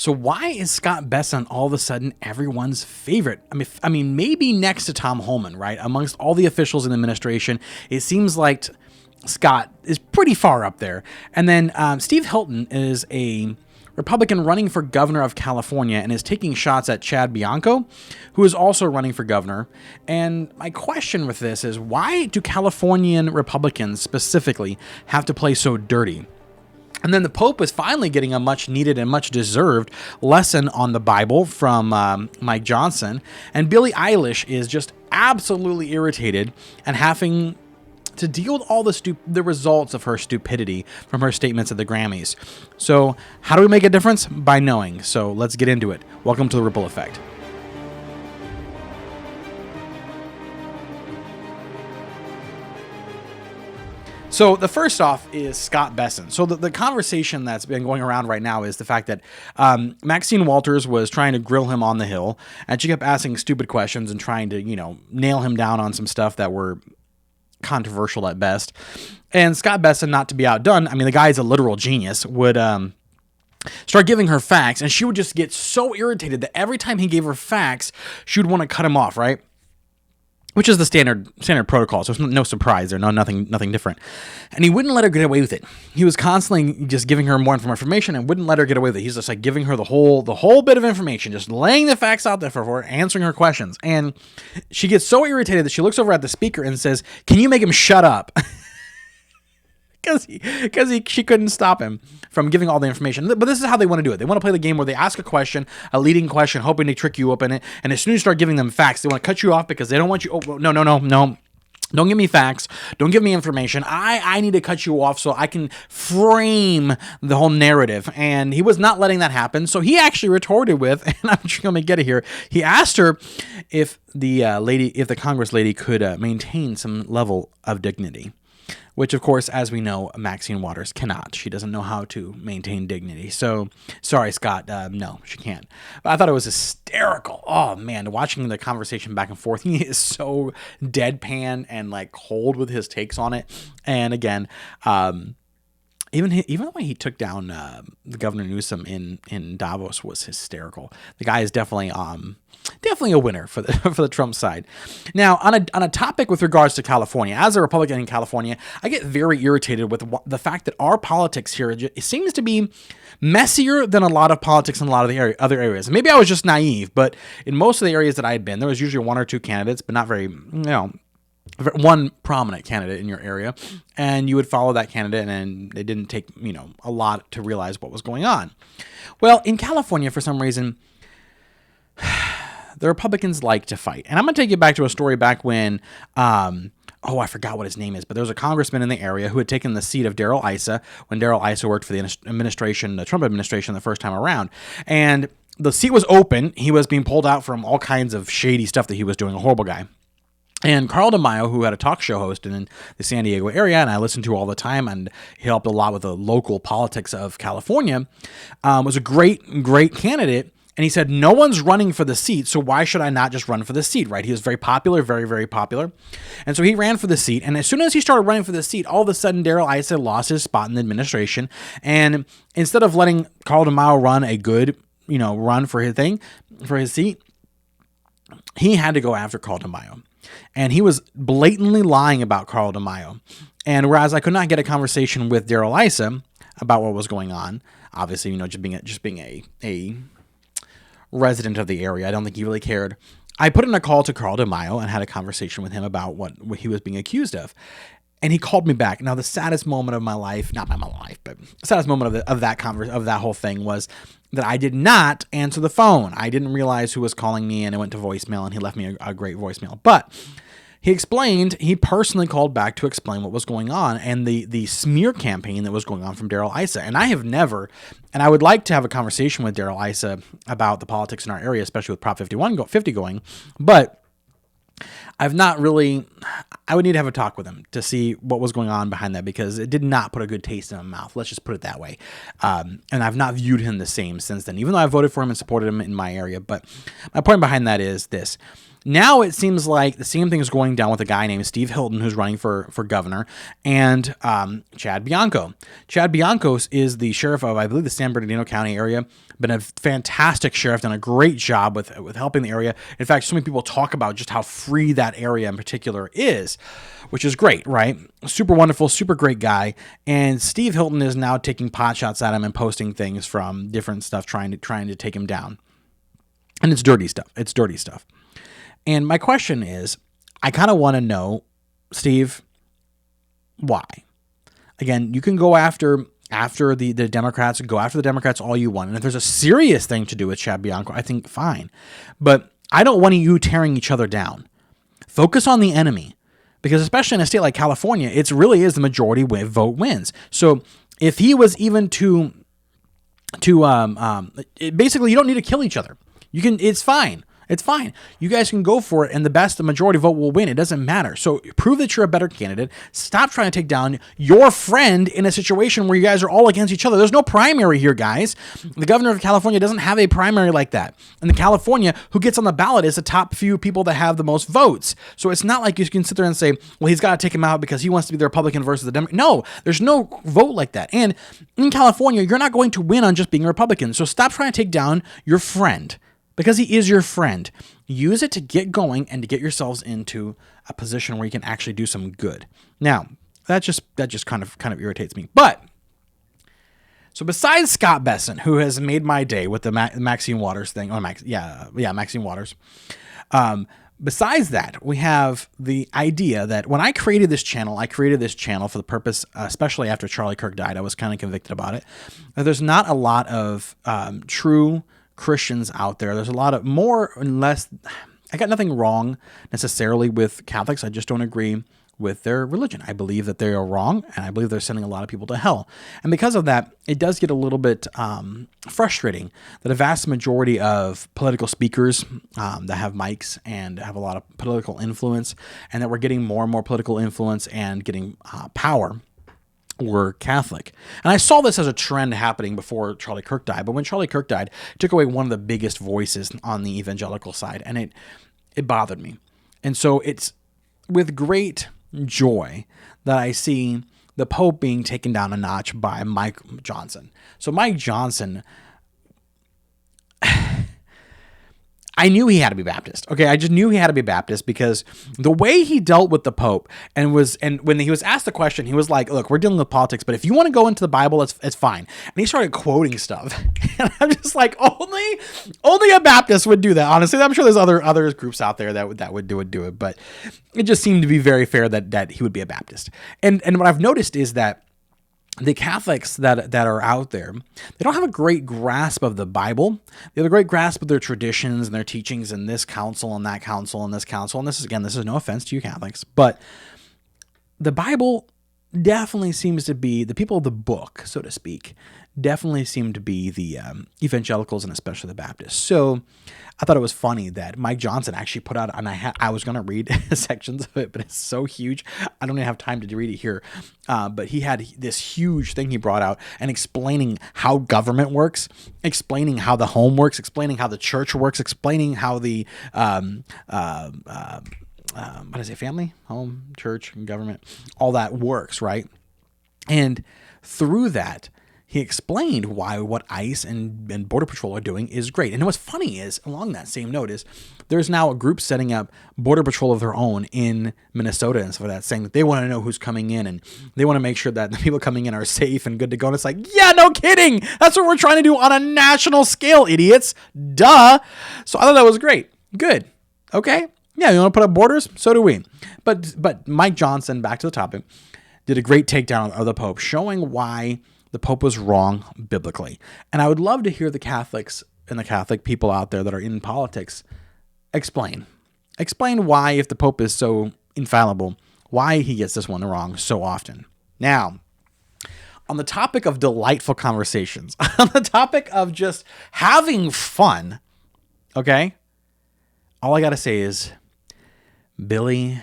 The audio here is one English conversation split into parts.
So why is Scott Bessent all of a sudden everyone's favorite? I mean, maybe next to Tom Homan, right? Amongst all the officials in the administration, it seems like Scott is pretty far up there. And then Steve Hilton is a Republican running for governor of California and is taking shots at Chad Bianco, who is also running for governor. And my question with this is, why do Californian Republicans specifically have to play so dirty? And then the Pope is finally getting a much needed and much deserved lesson on the Bible from Mike Johnson. And Billie Eilish is just absolutely irritated and having to deal with all the results of her stupidity from her statements at the Grammys. So how do we make a difference? By knowing. So let's get into it. Welcome to the Ripple Effect. So the first off is Scott Bessent. So the conversation that's been going around right now is the fact that Maxine Waters was trying to grill him on the Hill, and she kept asking stupid questions and trying to, nail him down on some stuff that were controversial at best. And Scott Bessent, not to be outdone, I mean, the guy's a literal genius, would start giving her facts, and she would just get so irritated that every time he gave her facts, she would want to cut him off, right? Which is the standard protocol, so it's no surprise there, nothing different. And he wouldn't let her get away with it. He was constantly just giving her more information and wouldn't let her get away with it. He's just like giving her the whole bit of information, just laying the facts out there for her, answering her questions. And she gets so irritated that she looks over at the speaker and says, "Can you make him shut up?" Because she couldn't stop him from giving all the information. But this is how they want to do it. They want to play the game where they ask a question, a leading question, hoping to trick you up in it. And as soon as you start giving them facts, they want to cut you off because they don't want you. Oh, no. Don't give me facts. Don't give me information. I need to cut you off so I can frame the whole narrative. And he was not letting that happen. So he actually retorted with, and I'm just going to get it here. He asked her if the Congress lady could maintain some level of dignity. Which, of course, as we know, Maxine Waters cannot. She doesn't know how to maintain dignity. So, sorry, Scott. No, she can't. But I thought it was hysterical. Oh, man, watching the conversation back and forth. He is so deadpan and, cold with his takes on it. And, again, even the way he took down the Governor Newsom in Davos was hysterical. The guy is definitely a winner for the Trump side. Now, on a topic with regards to California, as a Republican in California, I get very irritated with the fact that our politics here seems to be messier than a lot of politics in a lot of the other areas. Maybe I was just naive, but in most of the areas that I had been, there was usually one or two candidates, but not very, one prominent candidate in your area, and you would follow that candidate, and it didn't take, a lot to realize what was going on. Well, in California, for some reason, the Republicans like to fight. And I'm going to take you back to a story back when, I forgot what his name is, but there was a congressman in the area who had taken the seat of Darrell Issa when Darrell Issa worked for the Trump administration the first time around. And the seat was open. He was being pulled out from all kinds of shady stuff that he was doing, a horrible guy. And Carl DeMaio, who had a talk show host in the San Diego area, and I listened to all the time, and he helped a lot with the local politics of California, was a great candidate. And he said, no one's running for the seat, so why should I not just run for the seat, right? He was very popular, very, very popular. And so he ran for the seat. And as soon as he started running for the seat, all of a sudden, Darrell Issa lost his spot in the administration. And instead of letting Carl DeMaio run a good, run for his seat, he had to go after Carl DeMaio. And he was blatantly lying about Carl DeMaio. And whereas I could not get a conversation with Darrell Issa about what was going on, obviously, just being a resident of the area, I don't think he really cared. I put in a call to Carl DeMaio and had a conversation with him about what he was being accused of. And he called me back. Now, the saddest moment of my life, not my life, but the saddest moment of that whole thing was that I did not answer the phone. I didn't realize who was calling me, and it went to voicemail, and he left me a great voicemail. But he personally called back to explain what was going on and the smear campaign that was going on from Darrell Issa. And I have never, and I would like to have a conversation with Darrell Issa about the politics in our area, especially with Prop 50 going, but I've not really, I would need to have a talk with him to see what was going on behind that, because it did not put a good taste in my mouth. Let's just put it that way. And I've not viewed him the same since then, even though I voted for him and supported him in my area. But my point behind that is this. Now it seems like the same thing is going down with a guy named Steve Hilton, who's running for governor, and Chad Bianco. Chad Bianco is the sheriff of, I believe, the San Bernardino County area. Been a fantastic sheriff, done a great job with helping the area. In fact, so many people talk about just how free that area in particular is, which is great, right? Super wonderful, super great guy. And Steve Hilton is now taking pot shots at him and posting things from different stuff, trying to take him down. And it's dirty stuff. It's dirty stuff. And my question is, I kind of want to know, Steve, why? Again, you can go after the Democrats, go after the Democrats all you want. And if there's a serious thing to do with Chad Bianco, I think fine. But I don't want you tearing each other down. Focus on the enemy. Because especially in a state like California, it really is the majority vote wins. So if he was even basically, you don't need to kill each other. It's fine. It's fine. You guys can go for it, and the majority vote will win. It doesn't matter. So prove that you're a better candidate. Stop trying to take down your friend in a situation where you guys are all against each other. There's no primary here, guys. The governor of California doesn't have a primary like that. And the California, who gets on the ballot is the top few people that have the most votes. So it's not like you can sit there and say, well, he's got to take him out because he wants to be the Republican versus the Democrat. No, there's no vote like that. And in California, you're not going to win on just being a Republican. So stop trying to take down your friend. Because he is your friend. Use it to get going and to get yourselves into a position where you can actually do some good. Now, that just kind of irritates me. But so besides Scott Bessent, who has made my day with the Maxine Waters thing, Maxine Waters. Besides that, we have the idea that when I created this channel for the purpose, especially after Charlie Kirk died, I was kind of convicted about it. There's not a lot of true Christians out there. There's a lot of more and less. I got nothing wrong necessarily with Catholics. I just don't agree with their religion. I believe that they are wrong, and I believe they're sending a lot of people to hell. And because of that, it does get a little bit frustrating that a vast majority of political speakers that have mics and have a lot of political influence, and that we're getting more and more political influence and getting power, were Catholic. And I saw this as a trend happening before Charlie Kirk died, but when Charlie Kirk died, it took away one of the biggest voices on the evangelical side, and it bothered me. And so it's with great joy that I see the Pope being taken down a notch by Mike Johnson. So Mike Johnson, I knew he had to be Baptist. Okay, I just knew he had to be Baptist because the way he dealt with the Pope and when he was asked the question, he was like, "Look, we're dealing with politics, but if you want to go into the Bible, it's fine." And he started quoting stuff, and I'm just like, only a Baptist would do that. Honestly, I'm sure there's other groups out there that would do it, but it just seemed to be very fair that he would be a Baptist. And what I've noticed is that the Catholics that are out there, they don't have a great grasp of the Bible. They have a great grasp of their traditions and their teachings and this council and that council and this council. And this is no offense to you Catholics, but the Bible definitely seems to be, the people of the book, so to speak, definitely seem to be the evangelicals and especially the Baptists. So I thought it was funny that Mike Johnson actually put out, and I was going to read sections of it, but it's so huge. I don't even have time to read it here. But he had this huge thing he brought out and explaining how government works, explaining how the home works, explaining how the church works, explaining how the, family, home, church, and government, all that works, right? And through that, he explained why what ICE and Border Patrol are doing is great. And what's funny is, along that same note, is there's now a group setting up Border Patrol of their own in Minnesota and stuff like that, saying that they want to know who's coming in and they want to make sure that the people coming in are safe and good to go. And it's like, yeah, no kidding. That's what we're trying to do on a national scale, idiots. Duh. So I thought that was great. Good. Okay. Yeah, you want to put up borders? So do we. But Mike Johnson, back to the topic, did a great takedown of the Pope, showing why the Pope was wrong biblically. And I would love to hear the Catholics and the Catholic people out there that are in politics explain why, if the Pope is so infallible, why he gets this one wrong so often. Now, on the topic of delightful conversations, on the topic of just having fun, okay, all I got to say is, Billy.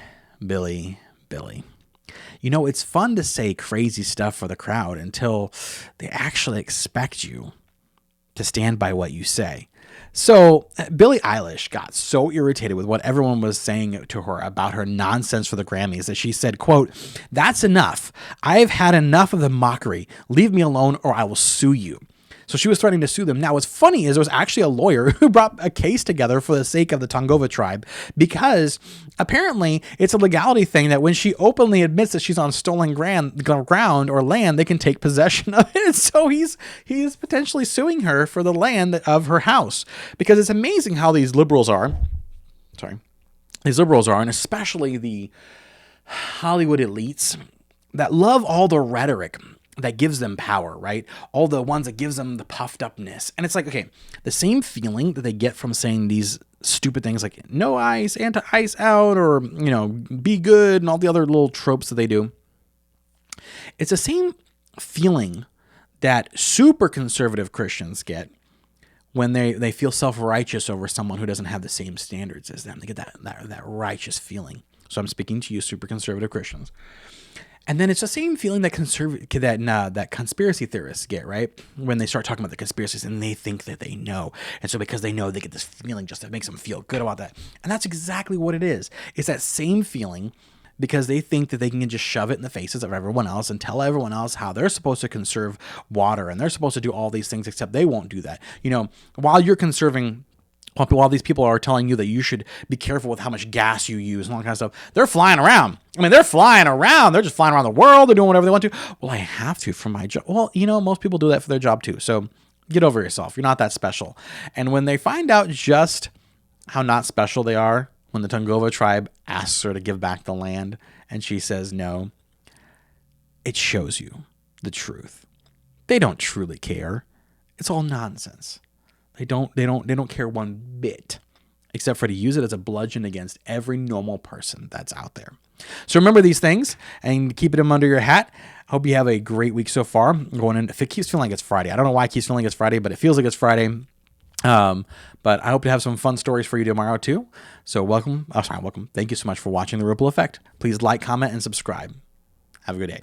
You know, it's fun to say crazy stuff for the crowd until they actually expect you to stand by what you say. So Billie Eilish got so irritated with what everyone was saying to her about her nonsense for the Grammys that she said, quote, "That's enough. I've had enough of the mockery. Leave me alone or I will sue you." So she was threatening to sue them. Now, what's funny is there was actually a lawyer who brought a case together for the sake of the Tongva tribe, because apparently it's a legality thing that when she openly admits that she's on stolen ground or land, they can take possession of it. So he's potentially suing her for the land of her house, because it's amazing how these liberals are. And especially the Hollywood elites that love all the rhetoric that gives them power, right? All the ones that gives them the puffed upness. And it's like, okay, the same feeling that they get from saying these stupid things like no ice, anti-ice out, or, be good, and all the other little tropes that they do. It's the same feeling that super conservative Christians get when they feel self-righteous over someone who doesn't have the same standards as them. They get that righteous feeling. So I'm speaking to you, super conservative Christians. And then it's the same feeling that that conspiracy theorists get, right? When they start talking about the conspiracies and they think that they know. And so because they know, they get this feeling just that makes them feel good about that. And that's exactly what it is. It's that same feeling because they think that they can just shove it in the faces of everyone else and tell everyone else how they're supposed to conserve water and they're supposed to do all these things, except they won't do that. While you're conserving, while these people are telling you that you should be careful with how much gas you use and all that kind of stuff, they're flying around. They're flying around. They're just flying around the world. They're doing whatever they want to. Well, I have to for my job. Well, most people do that for their job too. So get over yourself. You're not that special. And when they find out just how not special they are, when the Tongva tribe asks her to give back the land and she says no, it shows you the truth. They don't truly care. It's all nonsense. They don't care one bit, except for to use it as a bludgeon against every normal person that's out there. So remember these things and keep them under your hat. I hope you have a great week so far. If it keeps feeling like it's Friday, I don't know why it keeps feeling like it's Friday, but it feels like it's Friday. But I hope to have some fun stories for you tomorrow too. So welcome. Thank you so much for watching The Ripple Effect. Please like, comment, and subscribe. Have a good day.